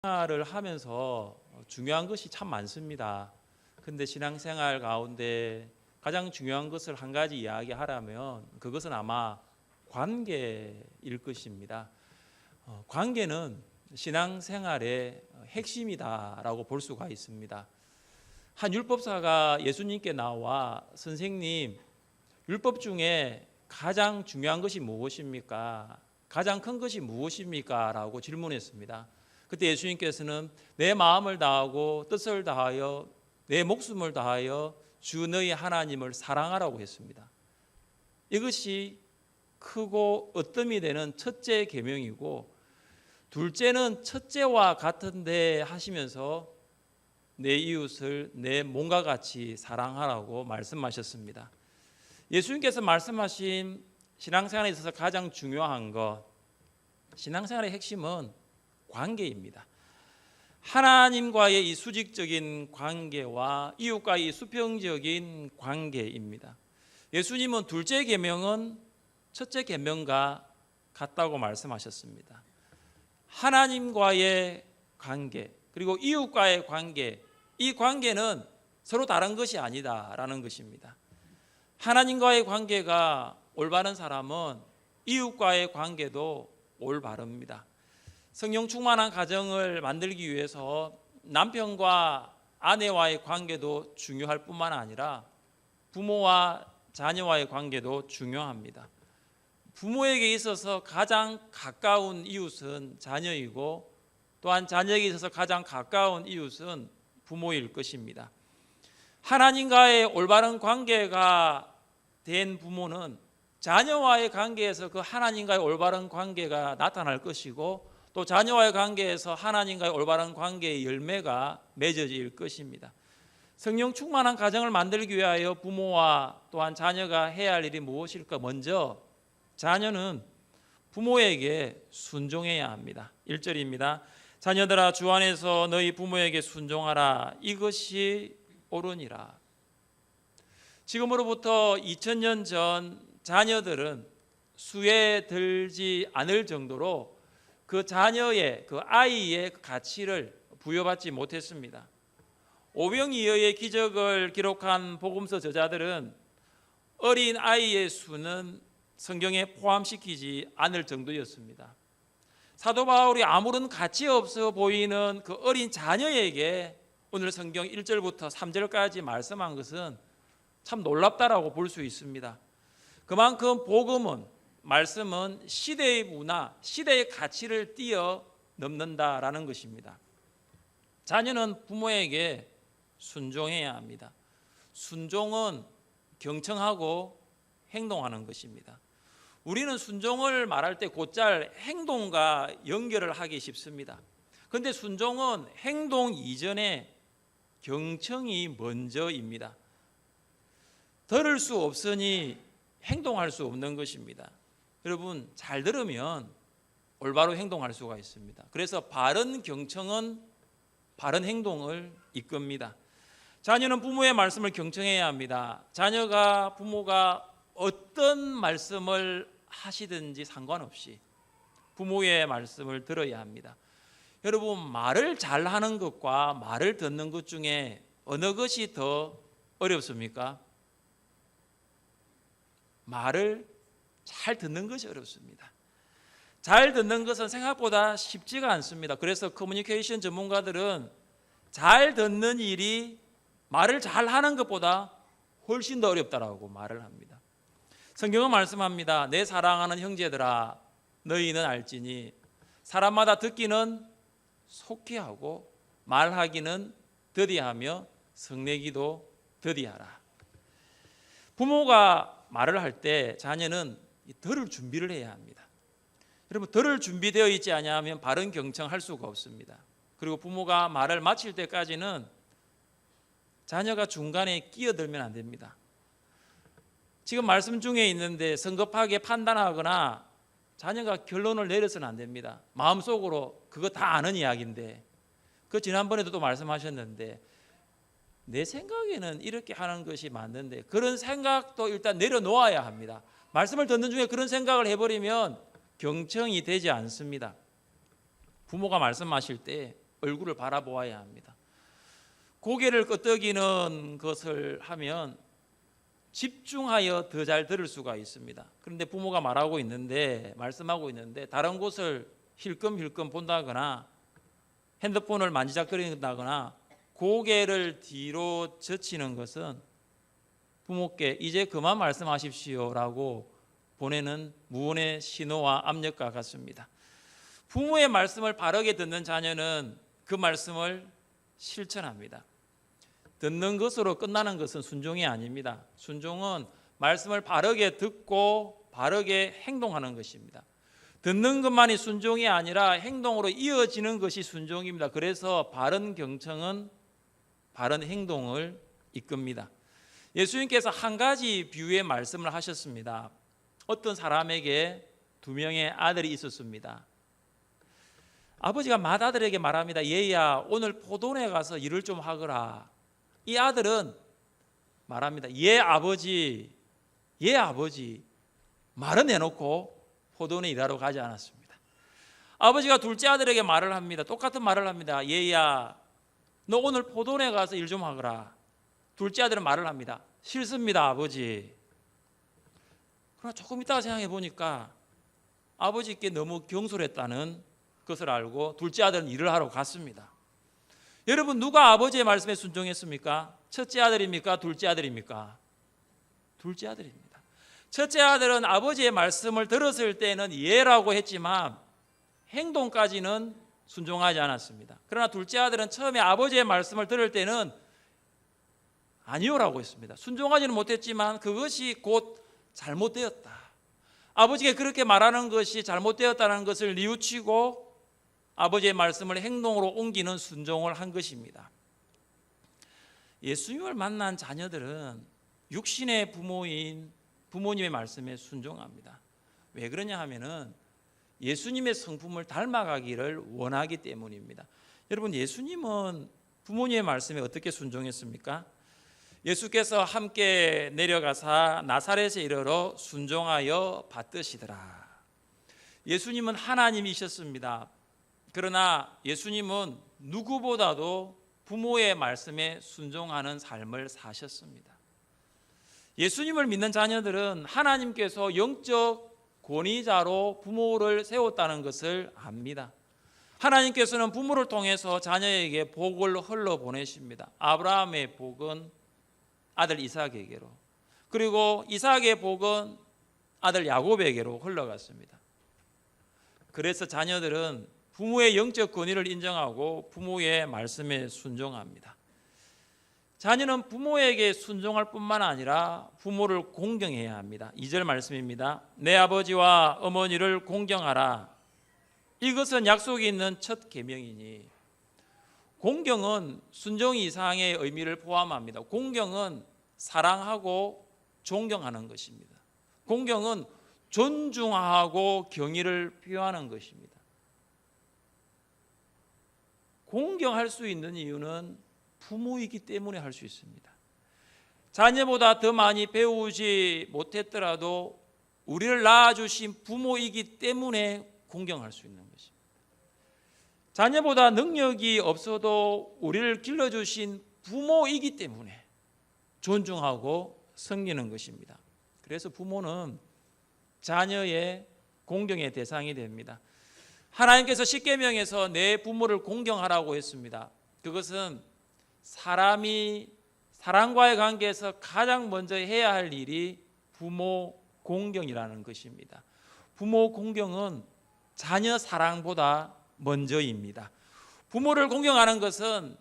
신앙생활을 하면서 중요한 것이 참 많습니다. 근데 신앙생활 가운데 가장 중요한 것을 한 가지 이야기하라면 그것은 아마 관계일 것입니다. 관계는 신앙생활의 핵심이다라고 볼 수가 있습니다. 한 율법사가 예수님께 나와 선생님, 율법 중에 가장 중요한 것이 무엇입니까? 가장 큰 것이 무엇입니까? 라고 질문했습니다. 그때 예수님께서는 내 마음을 다하고 뜻을 다하여 내 목숨을 다하여 주 너희 하나님을 사랑하라고 했습니다. 이것이 크고 으뜸이 되는 첫째 계명이고, 둘째는 첫째와 같은데 하시면서 내 이웃을 내 몸과 같이 사랑하라고 말씀하셨습니다. 예수님께서 말씀하신 신앙생활에 있어서 가장 중요한 것, 신앙생활의 핵심은 관계입니다. 하나님과의 이 수직적인 관계와 이웃과의 이 수평적인 관계입니다. 예수님은 둘째 계명은 첫째 계명과 같다고 말씀하셨습니다. 하나님과의 관계 그리고 이웃과의 관계, 이 관계는 서로 다른 것이 아니다라는 것입니다. 하나님과의 관계가 올바른 사람은 이웃과의 관계도 올바릅니다. 성령 충만한 가정을 만들기 위해서 남편과 아내와의 관계도 중요할 뿐만 아니라 부모와 자녀와의 관계도 중요합니다. 부모에게 있어서 가장 가까운 이웃은 자녀이고, 또한 자녀에게 있어서 가장 가까운 이웃은 부모일 것입니다. 하나님과의 올바른 관계가 된 부모는 자녀와의 관계에서 그 하나님과의 올바른 관계가 나타날 것이고, 또 자녀와의 관계에서 하나님과의 올바른 관계의 열매가 맺어질 것입니다. 성령 충만한 가정을 만들기 위하여 부모와 또한 자녀가 해야 할 일이 무엇일까? 먼저 자녀는 부모에게 순종해야 합니다. 1절입니다. 자녀들아 주 안에서 너희 부모에게 순종하라. 이것이 옳으니라. 지금으로부터 2000년 전 자녀들은 수에 들지 않을 정도로 그 자녀의, 그 아이의 가치를 부여받지 못했습니다. 오병이어의 기적을 기록한 복음서 저자들은 어린 아이의 수는 성경에 포함시키지 않을 정도였습니다. 사도 바울이 아무런 가치 없어 보이는 그 어린 자녀에게 오늘 성경 1절부터 3절까지 말씀한 것은 참 놀랍다라고 볼 수 있습니다. 그만큼 복음은, 말씀은 시대의 문화, 시대의 가치를 뛰어넘는다라는 것입니다. 자녀는 부모에게 순종해야 합니다. 순종은 경청하고 행동하는 것입니다. 우리는 순종을 말할 때 곧잘 행동과 연결을 하기 쉽습니다. 그런데 순종은 행동 이전에 경청이 먼저입니다. 들을 수 없으니 행동할 수 없는 것입니다. 여러분, 잘 들으면 올바로 행동할 수가 있습니다. 그래서 바른 경청은 바른 행동을 이끕니다. 자녀는 부모의 말씀을 경청해야 합니다. 자녀가 부모가 어떤 말씀을 하시든지 상관없이 부모의 말씀을 들어야 합니다. 여러분, 말을 잘하는 것과 말을 듣는 것 중에 어느 것이 더 어렵습니까? 말을 잘 듣는 것이 어렵습니다. 잘 듣는 것은 생각보다 쉽지가 않습니다. 그래서 커뮤니케이션 전문가들은 잘 듣는 일이 말을 잘하는 것보다 훨씬 더 어렵다라고 말을 합니다. 성경은 말씀합니다. 내 사랑하는 형제들아 너희는 알지니 사람마다 듣기는 속히 하고 말하기는 더디하며 성내기도 더디하라. 부모가 말을 할 때 자녀는 들을 준비를 해야 합니다. 여러분, 들을 준비되어 있지 않으면 바른 경청할 수가 없습니다. 그리고 부모가 말을 마칠 때까지는 자녀가 중간에 끼어들면 안 됩니다. 지금 말씀 중에 있는데 성급하게 판단하거나 자녀가 결론을 내려서는 안 됩니다. 마음속으로 그거 다 아는 이야기인데, 그 지난번에도 또 말씀하셨는데 내 생각에는 이렇게 하는 것이 맞는데, 그런 생각도 일단 내려놓아야 합니다. 말씀을 듣는 중에 그런 생각을 해버리면 경청이 되지 않습니다. 부모가 말씀하실 때 얼굴을 바라보아야 합니다. 고개를 끄덕이는 것을 하면 집중하여 더 잘 들을 수가 있습니다. 그런데 부모가 말씀하고 있는데 다른 곳을 힐끔힐끔 본다거나 핸드폰을 만지작거린다거나 고개를 뒤로 젖히는 것은 부모께 이제 그만 말씀하십시오라고 보내는 무언의 신호와 압력과 같습니다. 부모의 말씀을 바르게 듣는 자녀는 그 말씀을 실천합니다. 듣는 것으로 끝나는 것은 순종이 아닙니다. 순종은 말씀을 바르게 듣고 바르게 행동하는 것입니다. 듣는 것만이 순종이 아니라 행동으로 이어지는 것이 순종입니다. 그래서 바른 경청은 바른 행동을 이끕니다. 예수님께서 한 가지 비유의 말씀을 하셨습니다. 어떤 사람에게 2명의 아들이 있었습니다. 아버지가 맏아들에게 말합니다. 얘야, 오늘 포도원에 가서 일을 좀 하거라. 이 아들은 말합니다. 예 아버지 말은 해놓고 포도원에 일하러 가지 않았습니다. 아버지가 둘째 아들에게 말을 합니다. 똑같은 말을 합니다. 얘야, 너 오늘 포도원에 가서 일 좀 하거라. 둘째 아들은 말을 합니다. 싫습니다 아버지. 그러나 조금 있다가 생각해 보니까 아버지께 너무 경솔했다는 것을 알고 둘째 아들은 일을 하러 갔습니다. 여러분, 누가 아버지의 말씀에 순종했습니까? 첫째 아들입니까? 둘째 아들입니까? 둘째 아들입니다. 첫째 아들은 아버지의 말씀을 들었을 때는 예라고 했지만 행동까지는 순종하지 않았습니다. 그러나 둘째 아들은 처음에 아버지의 말씀을 들을 때는 아니요라고 했습니다. 순종하지는 못했지만 그것이 곧 잘못되었다. 아버지가 그렇게 말하는 것이 잘못되었다는 것을 뉘우치고 아버지의 말씀을 행동으로 옮기는 순종을 한 것입니다. 예수님을 만난 자녀들은 육신의 부모인 부모님의 말씀에 순종합니다. 왜 그러냐 하면은 예수님의 성품을 닮아가기를 원하기 때문입니다. 여러분, 예수님은 부모님의 말씀에 어떻게 순종했습니까? 예수께서 함께 내려가사 나사렛에 이르러 순종하여 받드시더라. 예수님은 하나님이셨습니다. 그러나 예수님은 누구보다도 부모의 말씀에 순종하는 삶을 사셨습니다. 예수님을 믿는 자녀들은 하나님께서 영적 권위자로 부모를 세웠다는 것을 압니다. 하나님께서는 부모를 통해서 자녀에게 복을 흘러보내십니다. 아브라함의 복은 아들 이삭에게로, 그리고 이삭의 복은 아들 야곱에게로 흘러갔습니다. 그래서 자녀들은 부모의 영적 권위를 인정하고 부모의 말씀에 순종합니다. 자녀는 부모에게 순종할 뿐만 아니라 부모를 공경해야 합니다. 2절 말씀입니다. 내 아버지와 어머니를 공경하라. 이것은 약속이 있는 첫 계명이니. 공경은 순종 이상의 의미를 포함합니다. 공경은 사랑하고 존경하는 것입니다. 공경은 존중하고 경의를 표하는 것입니다. 공경할 수 있는 이유는 부모이기 때문에 할 수 있습니다. 자녀보다 더 많이 배우지 못했더라도 우리를 낳아주신 부모이기 때문에 공경할 수 있는 것입니다. 자녀보다 능력이 없어도 우리를 길러주신 부모이기 때문에 존중하고 섬기는 것입니다. 그래서 부모는 자녀의 공경의 대상이 됩니다. 하나님께서 십계명에서 내 부모를 공경하라고 했습니다. 그것은 사람이 사람과의 관계에서 가장 먼저 해야 할 일이 부모 공경이라는 것입니다. 부모 공경은 자녀 사랑보다 먼저입니다. 부모를 공경하는 것은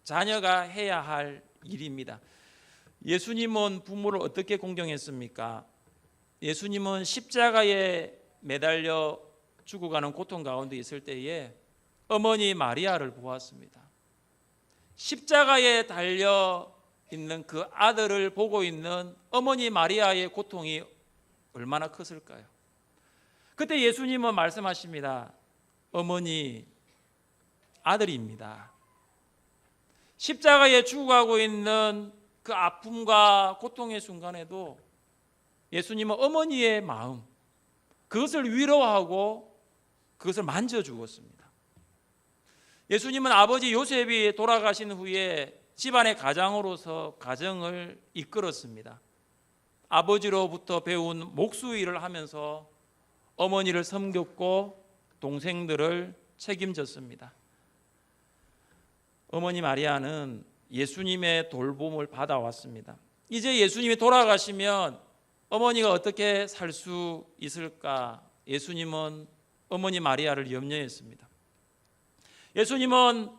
자녀가 해야 할 일입니다. 예수님은 부모를 어떻게 공경했습니까? 예수님은 십자가에 매달려 죽어가는 고통 가운데 있을 때에 어머니 마리아를 보았습니다. 십자가에 달려 있는 그 아들을 보고 있는 어머니 마리아의 고통이 얼마나 컸을까요? 그때 예수님은 말씀하십니다. 어머니, 아들입니다. 십자가에 죽어가고 있는 그 아픔과 고통의 순간에도 예수님은 어머니의 마음, 그것을 위로하고 그것을 만져주었습니다. 예수님은 아버지 요셉이 돌아가신 후에 집안의 가장으로서 가정을 이끌었습니다. 아버지로부터 배운 목수 일을 하면서 어머니를 섬겼고 동생들을 책임졌습니다. 어머니 마리아는 예수님의 돌봄을 받아왔습니다. 이제 예수님이 돌아가시면 어머니가 어떻게 살 수 있을까? 예수님은 어머니 마리아를 염려했습니다. 예수님은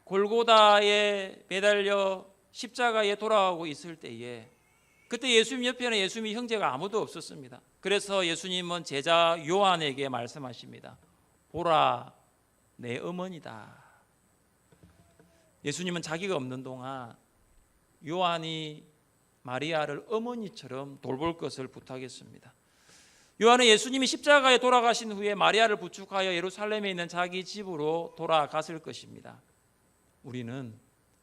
골고다에 매달려 십자가에 돌아가고 있을 때에 그때 예수님 옆에는 예수님의 형제가 아무도 없었습니다. 그래서 예수님은 제자 요한에게 말씀하십니다. 보라, 내 어머니다. 예수님은 자기가 없는 동안 요한이 마리아를 어머니처럼 돌볼 것을 부탁했습니다. 요한은 예수님이 십자가에 돌아가신 후에 마리아를 부축하여 예루살렘에 있는 자기 집으로 돌아갔을 것입니다. 우리는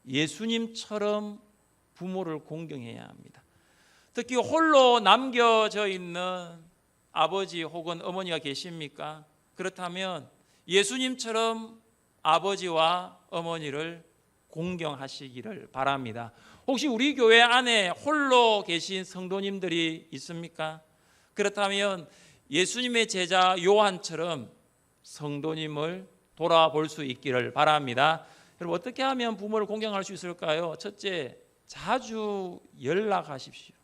예수님처럼 부모를 공경해야 합니다. 특히 홀로 남겨져 있는 아버지 혹은 어머니가 계십니까? 그렇다면 예수님처럼 아버지와 어머니를 공경하시기를 바랍니다. 혹시 우리 교회 안에 홀로 계신 성도님들이 있습니까? 그렇다면 예수님의 제자 요한처럼 성도님을 돌아볼 수 있기를 바랍니다. 여러분, 어떻게 하면 부모를 공경할 수 있을까요? 첫째, 자주 연락하십시오.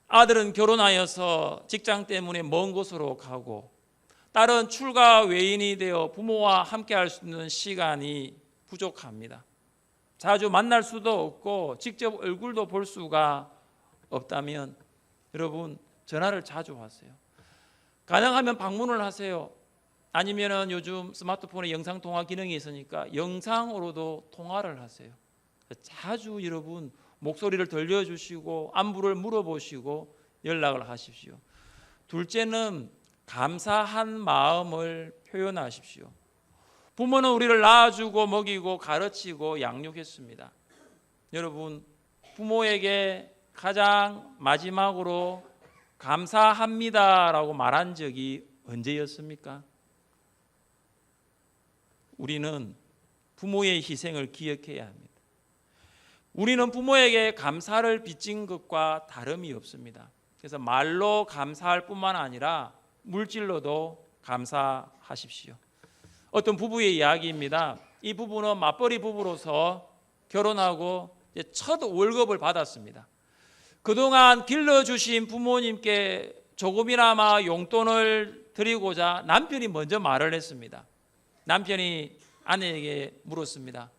아들은 결혼하여서 직장 때문에 먼 곳으로 가고 딸은 출가 외인이 되어 부모와 함께 할 수 있는 시간이 부족합니다. 자주 만날 수도 없고 직접 얼굴도 볼 수가 없다면 여러분, 전화를 자주 하세요. 가능하면 방문을 하세요. 아니면은 요즘 스마트폰에 영상 통화 기능이 있으니까 영상으로도 통화를 하세요. 자주 여러분 목소리를 들려주시고 안부를 물어보시고 연락을 하십시오. 둘째는 감사한 마음을 표현하십시오. 부모는 우리를 낳아주고 먹이고 가르치고 양육했습니다. 여러분, 부모에게 가장 마지막으로 감사합니다라고 말한 적이 언제였습니까? 우리는 부모의 희생을 기억해야 합니다. 우리는 부모에게 감사를 빚진 것과 다름이 없습니다. 그래서 말로 감사할 뿐만 아니라 물질로도 감사하십시오. 어떤 부부의 이야기입니다. 이 부부는 맞벌이 부부로서 결혼하고 첫 월급을 받았습니다. 그동안 길러주신 부모님께 조금이나마 용돈을 드리고자 남편이 먼저 말을 했습니다. 남편이 아내에게 물었습니다.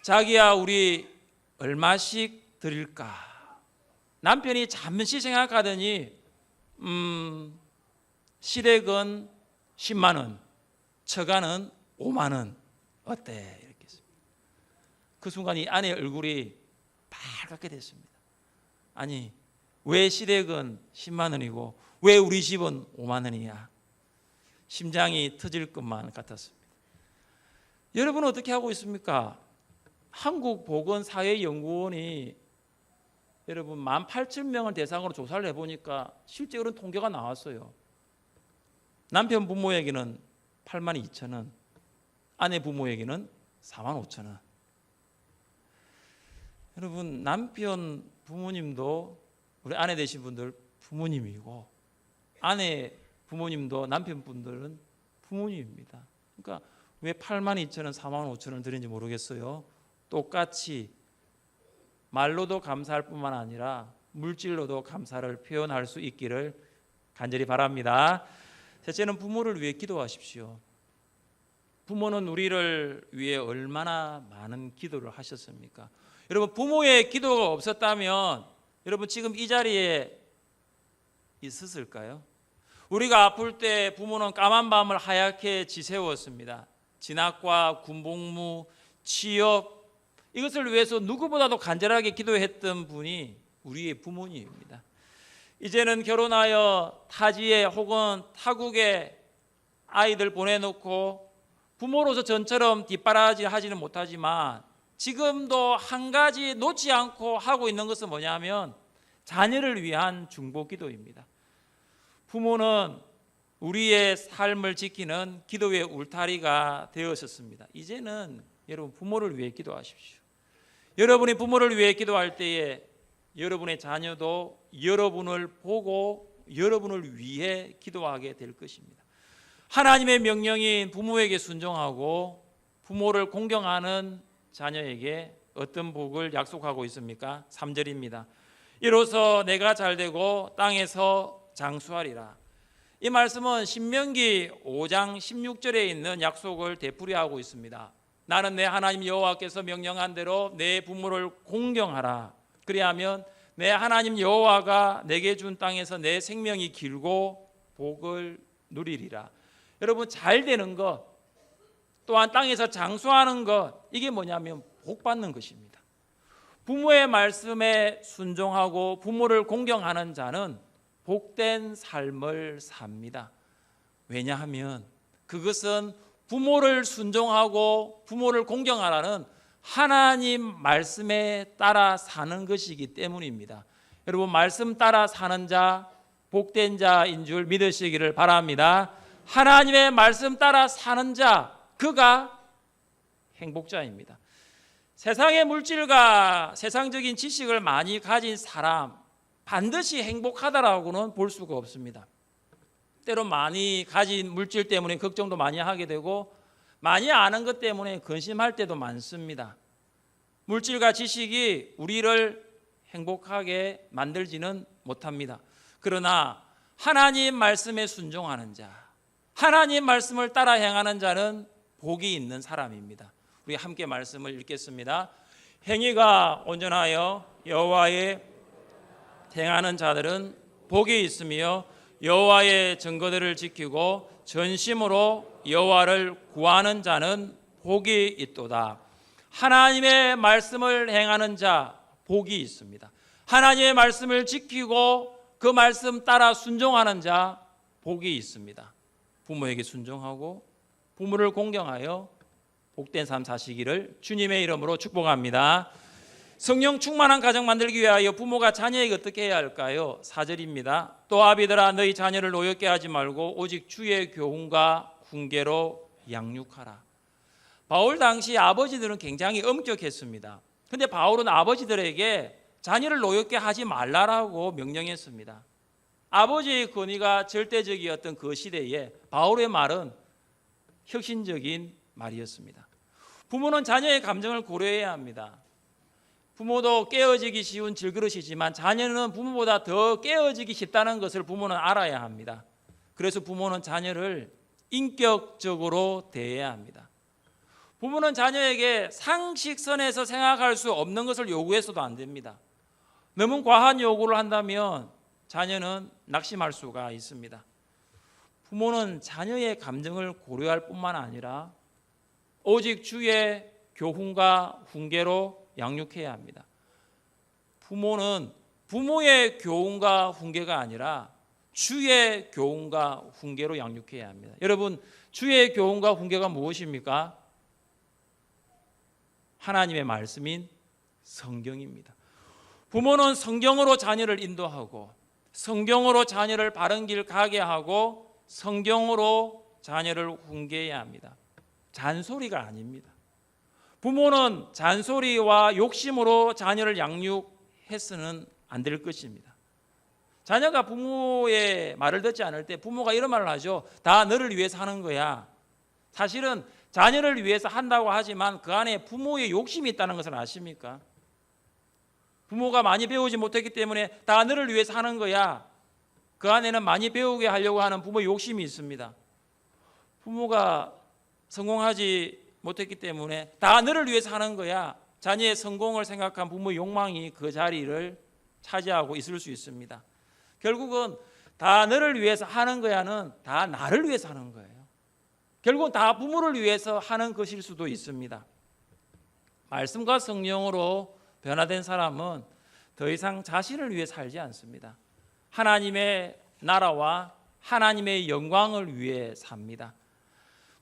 자기야, 우리 얼마씩 드릴까? 남편이 잠시 생각하더니 시댁은 10만 원, 처가는 5만 원 어때? 이렇게 했습니다. 그 순간 이 아내의 얼굴이 빨갛게 됐습니다. 아니, 왜 시댁은 10만 원이고 왜 우리 집은 5만 원이야? 심장이 터질 것만 같았습니다. 여러분은 어떻게 하고 있습니까? 한국보건사회연구원이 여러분 18,000명을 대상으로 조사를 해보니까 실제 그런 통계가 나왔어요. 남편 부모에게는 82,000원, 아내 부모에게는 45,000원. 여러분, 남편 부모님도 우리 아내 되신 분들 부모님이고 아내 부모님도 남편 분들은 부모님입니다. 그러니까 왜 82,000원, 45,000원 드린지 모르겠어요. 똑같이 말로도 감사할 뿐만 아니라 물질로도 감사를 표현할 수 있기를 간절히 바랍니다. 셋째는 부모를 위해 기도하십시오. 부모는 우리를 위해 얼마나 많은 기도를 하셨습니까? 여러분, 부모의 기도가 없었다면 여러분 지금 이 자리에 있었을까요? 우리가 아플 때 부모는 까만 밤을 하얗게 지새웠습니다. 진학과 군복무, 취업, 이것을 위해서 누구보다도 간절하게 기도했던 분이 우리의 부모님입니다. 이제는 결혼하여 타지에 혹은 타국에 아이들 보내놓고 부모로서 전처럼 뒷바라지 하지는 못하지만 지금도 한 가지 놓지 않고 하고 있는 것은 뭐냐면 자녀를 위한 중보기도입니다. 부모는 우리의 삶을 지키는 기도의 울타리가 되었었습니다. 이제는 여러분 부모를 위해 기도하십시오. 여러분이 부모를 위해 기도할 때에 여러분의 자녀도 여러분을 보고 여러분을 위해 기도하게 될 것입니다. 하나님의 명령인 부모에게 순종하고 부모를 공경하는 자녀에게 어떤 복을 약속하고 있습니까? 3절입니다. 이로써 내가 잘되고 땅에서 장수하리라. 이 말씀은 신명기 5장 16절에 있는 약속을 되풀이하고 있습니다. 나는 내 하나님 여호와께서 명령한 대로 내 부모를 공경하라. 그리하면 내 하나님 여호와가 내게 준 땅에서 내 생명이 길고 복을 누리리라. 여러분, 잘 되는 것, 또한 땅에서 장수하는 것, 이게 뭐냐면 복 받는 것입니다. 부모의 말씀에 순종하고 부모를 공경하는 자는 복된 삶을 삽니다. 왜냐하면 그것은 부모를 순종하고 부모를 공경하라는 하나님 말씀에 따라 사는 것이기 때문입니다. 여러분, 말씀 따라 사는 자 복된 자인 줄 믿으시기를 바랍니다. 하나님의 말씀 따라 사는 자, 그가 행복자입니다. 세상의 물질과 세상적인 지식을 많이 가진 사람 반드시 행복하다라고는 볼 수가 없습니다. 때로 많이 가진 물질 때문에 걱정도 많이 하게 되고 많이 아는 것 때문에 근심할 때도 많습니다. 물질과 지식이 우리를 행복하게 만들지는 못합니다. 그러나 하나님 말씀에 순종하는 자, 하나님 말씀을 따라 행하는 자는 복이 있는 사람입니다. 우리 함께 말씀을 읽겠습니다. 행위가 온전하여 여호와의 행하는 자들은 복이 있으며 여호와의 증거들을 지키고 전심으로 여호와를 구하는 자는 복이 있도다. 하나님의 말씀을 행하는 자 복이 있습니다. 하나님의 말씀을 지키고 그 말씀 따라 순종하는 자 복이 있습니다. 부모에게 순종하고 부모를 공경하여 복된 삶 사시기를 주님의 이름으로 축복합니다. 성령 충만한 가정 만들기 위하여 부모가 자녀에게 어떻게 해야 할까요? 4절입니다. 또 아비들아 너희 자녀를 노엽게 하지 말고 오직 주의 교훈과 훈계로 양육하라. 바울 당시 아버지들은 굉장히 엄격했습니다. 그런데 바울은 아버지들에게 자녀를 노엽게 하지 말라라고 명령했습니다. 아버지의 권위가 절대적이었던 그 시대에 바울의 말은 혁신적인 말이었습니다. 부모는 자녀의 감정을 고려해야 합니다. 부모도 깨어지기 쉬운 질그릇이지만 자녀는 부모보다 더 깨어지기 쉽다는 것을 부모는 알아야 합니다. 그래서 부모는 자녀를 인격적으로 대해야 합니다. 부모는 자녀에게 상식선에서 생각할 수 없는 것을 요구해서도 안 됩니다. 너무 과한 요구를 한다면 자녀는 낙심할 수가 있습니다. 부모는 자녀의 감정을 고려할 뿐만 아니라 오직 주의 교훈과 훈계로 양육해야 합니다. 부모는 부모의 교훈과 훈계가 아니라 주의 교훈과 훈계로 양육해야 합니다. 여러분, 주의 교훈과 훈계가 무엇입니까? 하나님의 말씀인 성경입니다. 부모는 성경으로 자녀를 인도하고 성경으로 자녀를 바른 길 가게 하고 성경으로 자녀를 훈계해야 합니다. 잔소리가 아닙니다. 부모는 잔소리와 욕심으로 자녀를 양육해서는 안 될 것입니다. 자녀가 부모의 말을 듣지 않을 때 부모가 이런 말을 하죠. 다 너를 위해서 하는 거야. 사실은 자녀를 위해서 한다고 하지만 그 안에 부모의 욕심이 있다는 것을 아십니까? 부모가 많이 배우지 못했기 때문에 다 너를 위해서 하는 거야. 그 안에는 많이 배우게 하려고 하는 부모의 욕심이 있습니다. 부모가 성공하지 못했기 때문에 다 너를 위해서 하는 거야. 자녀의 성공을 생각한 부모의 욕망이 그 자리를 차지하고 있을 수 있습니다. 결국은 다 너를 위해서 하는 거야는 다 나를 위해서 하는 거예요. 결국은 다 부모를 위해서 하는 것일 수도 있습니다. 말씀과 성령으로 변화된 사람은 더 이상 자신을 위해 살지 않습니다. 하나님의 나라와 하나님의 영광을 위해 삽니다.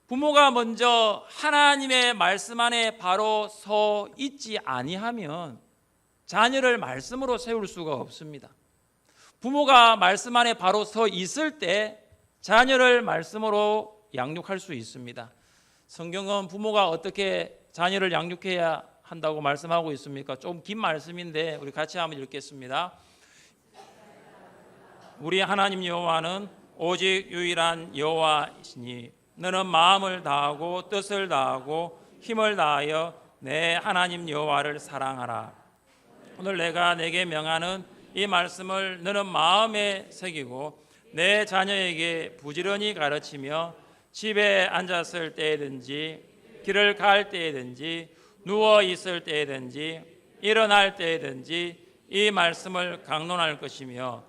부모가 먼저 하나님의 말씀 안에 바로 서 있지 아니하면 자녀를 말씀으로 세울 수가 없습니다. 부모가 말씀 안에 바로 서 있을 때 자녀를 말씀으로 양육할 수 있습니다. 성경은 부모가 어떻게 자녀를 양육해야 한다고 말씀하고 있습니까? 좀 긴 말씀인데 우리 같이 한번 읽겠습니다. 우리 하나님 여호와는 오직 유일한 여호와이시니 너는 마음을 다하고 뜻을 다하고 힘을 다하여 내 하나님 여호와를 사랑하라. 오늘 내가 내게 명하는 이 말씀을 너는 마음에 새기고 내 자녀에게 부지런히 가르치며 집에 앉았을 때든지 길을 갈 때든지 누워 있을 때든지 일어날 때든지 이 말씀을 강론할 것이며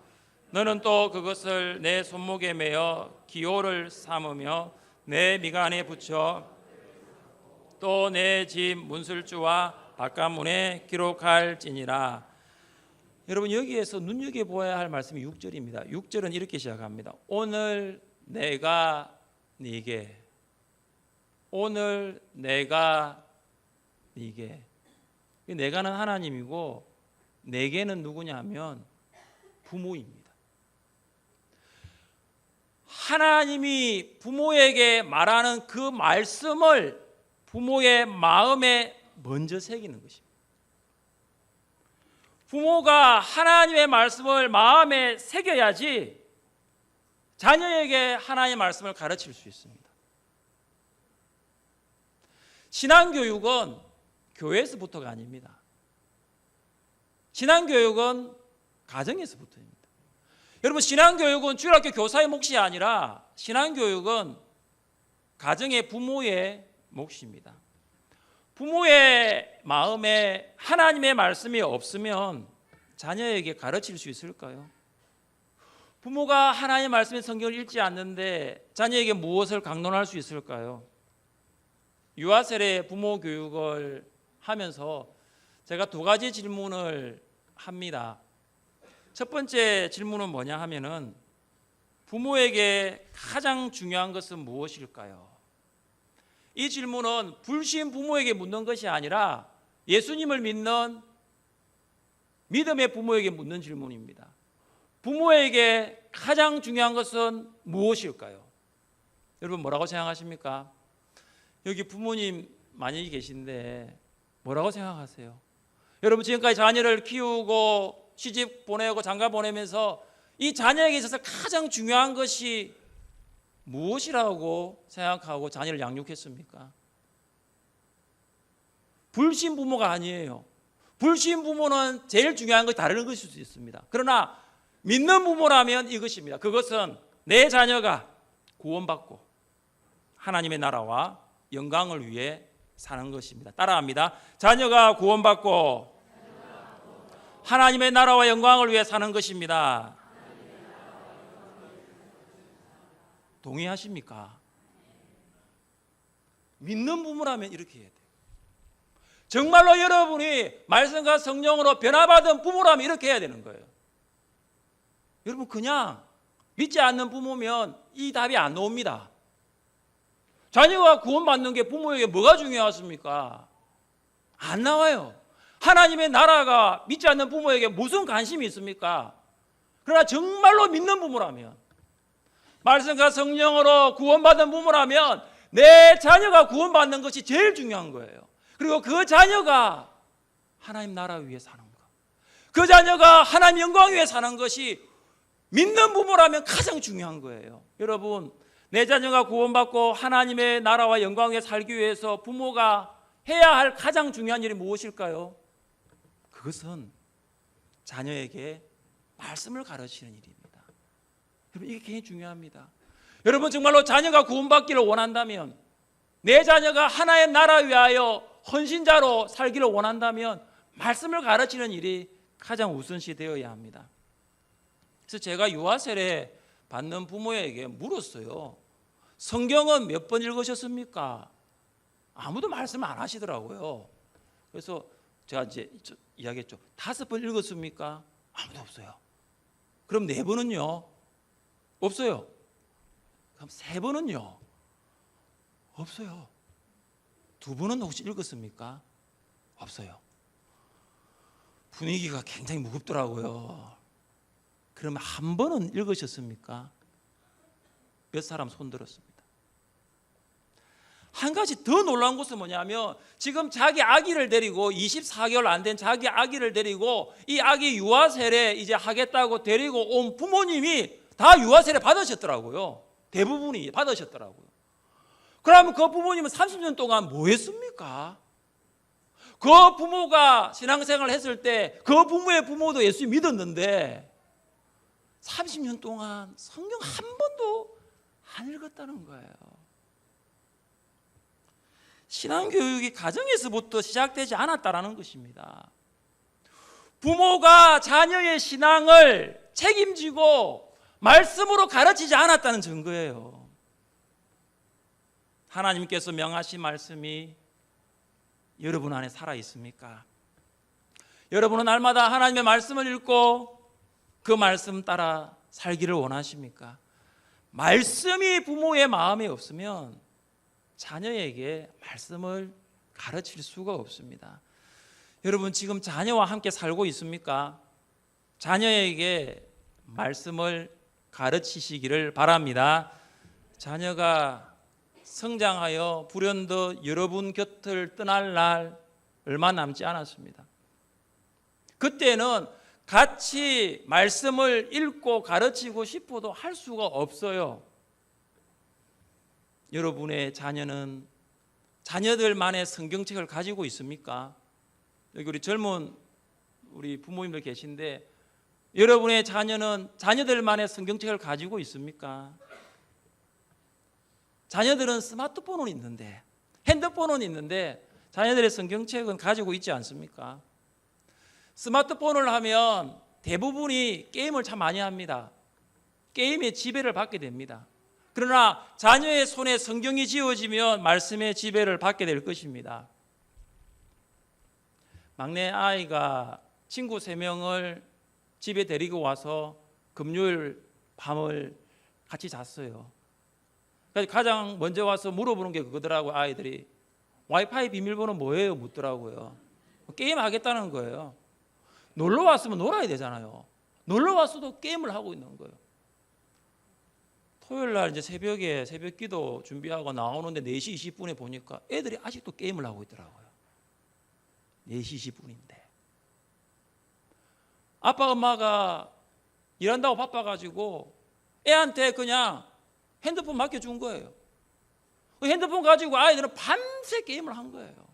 너는 또 그것을 내 손목에 매어 기호를 삼으며 내 미간에 붙여 또 내 집 문술주와 바깥문에 기록할지니라. 여러분 여기에서 눈여겨보아야 할 말씀이 6절입니다. 6절은 이렇게 시작합니다. 오늘 내가 네게, 오늘 내가 네게. 내가는 하나님이고 네게는 누구냐면 부모입니다. 하나님이 부모에게 말하는 그 말씀을 부모의 마음에 먼저 새기는 것입니다. 부모가 하나님의 말씀을 마음에 새겨야지 자녀에게 하나님의 말씀을 가르칠 수 있습니다. 신앙교육은 교회에서부터가 아닙니다. 신앙교육은 가정에서부터입니다. 여러분 신앙교육은 주일학교 교사의 몫이 아니라 신앙교육은 가정의 부모의 몫입니다. 부모의 마음에 하나님의 말씀이 없으면 자녀에게 가르칠 수 있을까요? 부모가 하나님의 말씀의 성경을 읽지 않는데 자녀에게 무엇을 강론할 수 있을까요? 유아 세례 부모 교육을 하면서 제가 두 가지 질문을 합니다. 첫 번째 질문은 뭐냐 하면은 부모에게 가장 중요한 것은 무엇일까요? 이 질문은 불신 부모에게 묻는 것이 아니라 예수님을 믿는 믿음의 부모에게 묻는 질문입니다. 부모에게 가장 중요한 것은 무엇일까요? 여러분 뭐라고 생각하십니까? 여기 부모님 많이 계신데 뭐라고 생각하세요? 여러분 지금까지 자녀를 키우고 시집 보내고 장가 보내면서 이 자녀에게 있어서 가장 중요한 것이 무엇이라고 생각하고 자녀를 양육했습니까? 불신 부모가 아니에요. 불신 부모는 제일 중요한 것이 다른 것일 수 있습니다. 그러나 믿는 부모라면 이것입니다. 그것은 내 자녀가 구원받고 하나님의 나라와 영광을 위해 사는 것입니다. 따라합니다. 자녀가 구원받고 하나님의 나라와 영광을 위해 사는 것입니다. 동의하십니까? 믿는 부모라면 이렇게 해야 돼요. 정말로 여러분이 말씀과 성령으로 변화받은 부모라면 이렇게 해야 되는 거예요. 여러분 그냥 믿지 않는 부모면 이 답이 안 나옵니다. 자녀가 구원받는 게 부모에게 뭐가 중요하십니까? 안 나와요. 하나님의 나라가 믿지 않는 부모에게 무슨 관심이 있습니까? 그러나 정말로 믿는 부모라면 말씀과 성령으로 구원받은 부모라면 내 자녀가 구원받는 것이 제일 중요한 거예요. 그리고 그 자녀가 하나님 나라 위해 사는 것, 그 자녀가 하나님 영광 위해 사는 것이 믿는 부모라면 가장 중요한 거예요. 여러분 내 자녀가 구원받고 하나님의 나라와 영광 위해 살기 위해서 부모가 해야 할 가장 중요한 일이 무엇일까요? 그것은 자녀에게 말씀을 가르치는 일입니다. 여러분 이게 굉장히 중요합니다. 여러분 정말로 자녀가 구원받기를 원한다면, 내 자녀가 하나의 나라 위하여 헌신자로 살기를 원한다면 말씀을 가르치는 일이 가장 우선시 되어야 합니다. 그래서 제가 유아 세례 받는 부모에게 물었어요. 성경은 몇 번 읽으셨습니까? 아무도 말씀을 안 하시더라고요. 그래서 제가 이제 이야기했죠. 5번 읽었습니까? 아무도 없어요. 그럼 4번은요? 없어요. 그럼 3번은요? 없어요. 2번은 혹시 읽었습니까? 없어요. 분위기가 굉장히 무겁더라고요. 그러면 1번은 읽으셨습니까? 몇 사람 손들었습니다. 한 가지 더 놀라운 것은 뭐냐면 지금 자기 아기를 데리고 24개월 안 된 자기 아기를 데리고 이 아기 유아 세례 이제 하겠다고 데리고 온 부모님이 다 유아 세례 받으셨더라고요. 대부분이 받으셨더라고요. 그러면 그 부모님은 30년 동안 뭐 했습니까? 그 부모가 신앙생활을 했을 때 그 부모의 부모도 예수 믿었는데 30년 동안 성경 한 번도 안 읽었다는 거예요. 신앙교육이 가정에서부터 시작되지 않았다라는 것입니다. 부모가 자녀의 신앙을 책임지고 말씀으로 가르치지 않았다는 증거예요. 하나님께서 명하신 말씀이 여러분 안에 살아 있습니까? 여러분은 날마다 하나님의 말씀을 읽고 그 말씀 따라 살기를 원하십니까? 말씀이 부모의 마음에 없으면 자녀에게 말씀을 가르칠 수가 없습니다. 여러분 지금 자녀와 함께 살고 있습니까? 자녀에게 말씀을 가르치시기를 바랍니다. 자녀가 성장하여 불현듯 여러분 곁을 떠날 날 얼마 남지 않았습니다. 그때는 같이 말씀을 읽고 가르치고 싶어도 할 수가 없어요. 여러분의 자녀는 자녀들만의 성경책을 가지고 있습니까? 여기 우리 젊은 우리 부모님들 계신데 여러분의 자녀는 자녀들만의 성경책을 가지고 있습니까? 자녀들은 스마트폰은 있는데 핸드폰은 있는데 자녀들의 성경책은 가지고 있지 않습니까? 스마트폰을 하면 대부분이 게임을 참 많이 합니다. 게임의 지배를 받게 됩니다. 그러나 자녀의 손에 성경이 쥐어지면 말씀의 지배를 받게 될 것입니다. 막내 아이가 친구 3명을 집에 데리고 와서 금요일 밤을 같이 잤어요. 가장 먼저 와서 물어보는 게 그거더라고요. 아이들이 와이파이 비밀번호 뭐예요? 묻더라고요. 게임 하겠다는 거예요. 놀러 왔으면 놀아야 되잖아요. 놀러 왔어도 게임을 하고 있는 거예요. 토요일 날 이제 새벽에 새벽 기도 준비하고 나오는데 4시 20분에 보니까 애들이 아직도 게임을 하고 있더라고요. 4시 20분인데. 아빠 엄마가 일한다고 바빠가지고 애한테 그냥 핸드폰 맡겨준 거예요. 그 핸드폰 가지고 아이들은 밤새 게임을 한 거예요.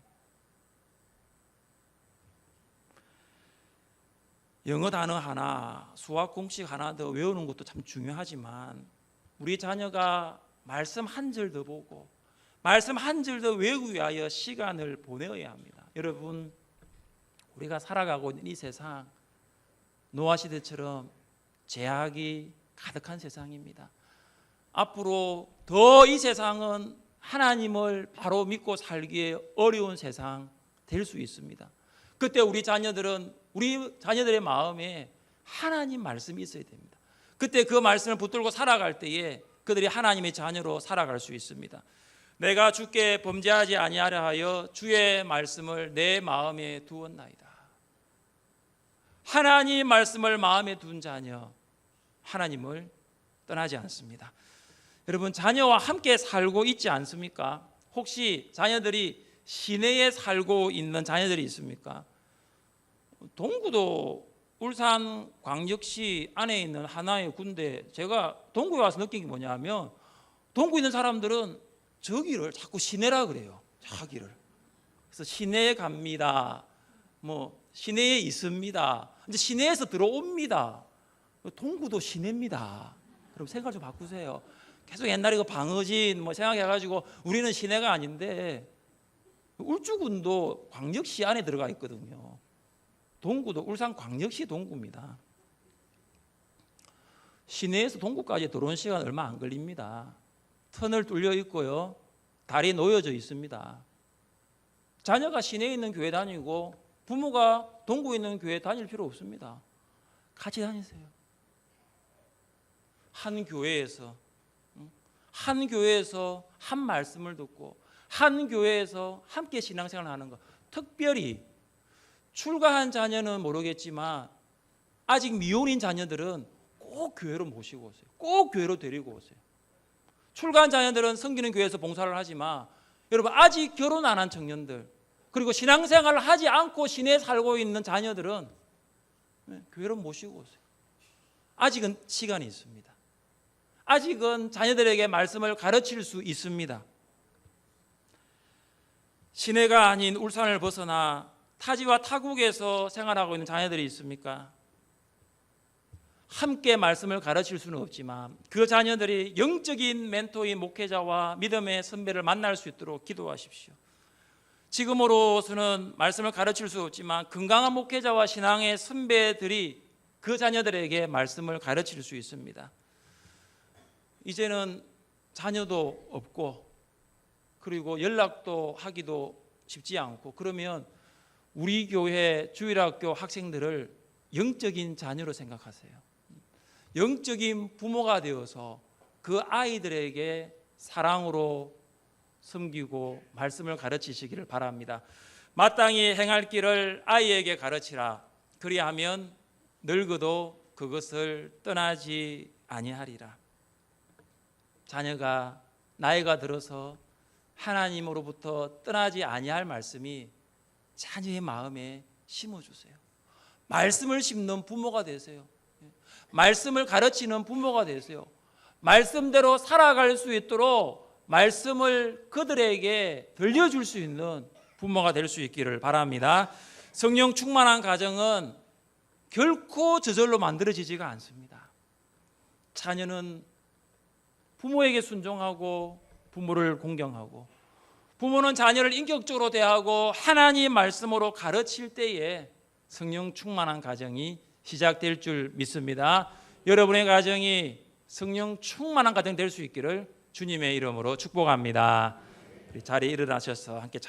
영어 단어 하나, 수학 공식 하나 더 외우는 것도 참 중요하지만 우리 자녀가 말씀 한 절 더 보고 말씀 한 절 더 외우기 위하여 시간을 보내어야 합니다. 여러분, 우리가 살아가고 있는 이 세상 노아 시대처럼 제약이 가득한 세상입니다. 앞으로 더 이 세상은 하나님을 바로 믿고 살기에 어려운 세상 될 수 있습니다. 그때 우리 자녀들의 마음에 하나님 말씀이 있어야 됩니다. 그때 그 말씀을 붙들고 살아갈 때에 그들이 하나님의 자녀로 살아갈 수 있습니다. 내가 주께 범죄하지 아니하려 하여 주의 말씀을 내 마음에 두었나이다. 하나님 말씀을 마음에 둔 자녀, 하나님을 떠나지 않습니다. 여러분, 자녀와 함께 살고 있지 않습니까? 혹시 자녀들이 시내에 살고 있는 자녀들이 있습니까? 동구도 울산광역시 안에 있는 하나의 군데, 제가 동구에 와서 느낀 게 뭐냐면 동구에 있는 사람들은 저기를 자꾸 시내라 그래요. 자기를. 그래서 시내에 갑니다. 시내에 있습니다. 이제 시내에서 들어옵니다. 동구도 시내입니다. 여러분 생각 좀 바꾸세요. 계속 옛날에 그 방어진 생각해가지고 우리는 시내가 아닌데 울주군도 광역시 안에 들어가 있거든요. 동구도 울산광역시 동구입니다. 시내에서 동구까지 들어온 시간 얼마 안 걸립니다. 터널 뚫려 있고요. 다리 놓여져 있습니다. 자녀가 시내에 있는 교회 다니고 부모가 동구에 있는 교회 다닐 필요 없습니다. 같이 다니세요. 한 교회에서 한 말씀을 듣고 한 교회에서 함께 신앙생활을 하는 것. 특별히 출가한 자녀는 모르겠지만 아직 미혼인 자녀들은 꼭 교회로 모시고 오세요. 꼭 교회로 데리고 오세요. 출가한 자녀들은 섬기는 교회에서 봉사를 하지만 여러분 아직 결혼 안 한 청년들 그리고 신앙생활을 하지 않고 시내에 살고 있는 자녀들은 교회를 모시고 오세요. 아직은 시간이 있습니다. 아직은 자녀들에게 말씀을 가르칠 수 있습니다. 시내가 아닌 울산을 벗어나 타지와 타국에서 생활하고 있는 자녀들이 있습니까? 함께 말씀을 가르칠 수는 없지만 그 자녀들이 영적인 멘토인 목회자와 믿음의 선배를 만날 수 있도록 기도하십시오. 지금으로서는 말씀을 가르칠 수 없지만 건강한 목회자와 신앙의 선배들이 그 자녀들에게 말씀을 가르칠 수 있습니다. 이제는 자녀도 없고 그리고 연락도 하기도 쉽지 않고 그러면 우리 교회 주일학교 학생들을 영적인 자녀로 생각하세요. 영적인 부모가 되어서 그 아이들에게 사랑으로 섬기고 말씀을 가르치시기를 바랍니다. 마땅히 행할 길을 아이에게 가르치라. 그리하면 늙어도 그것을 떠나지 아니하리라. 자녀가 나이가 들어서 하나님으로부터 떠나지 아니할 말씀이 자녀의 마음에 심어주세요. 말씀을 심는 부모가 되세요. 말씀을 가르치는 부모가 되세요. 말씀대로 살아갈 수 있도록 말씀을 그들에게 들려줄 수 있는 부모가 될 수 있기를 바랍니다. 성령 충만한 가정은 결코 저절로 만들어지지가 않습니다. 자녀는 부모에게 순종하고 부모를 공경하고 부모는 자녀를 인격적으로 대하고 하나님 말씀으로 가르칠 때에 성령 충만한 가정이 시작될 줄 믿습니다. 여러분의 가정이 성령 충만한 가정 될 수 있기를 주님의 이름으로 축복합니다. 자리에 일어나셔서 함께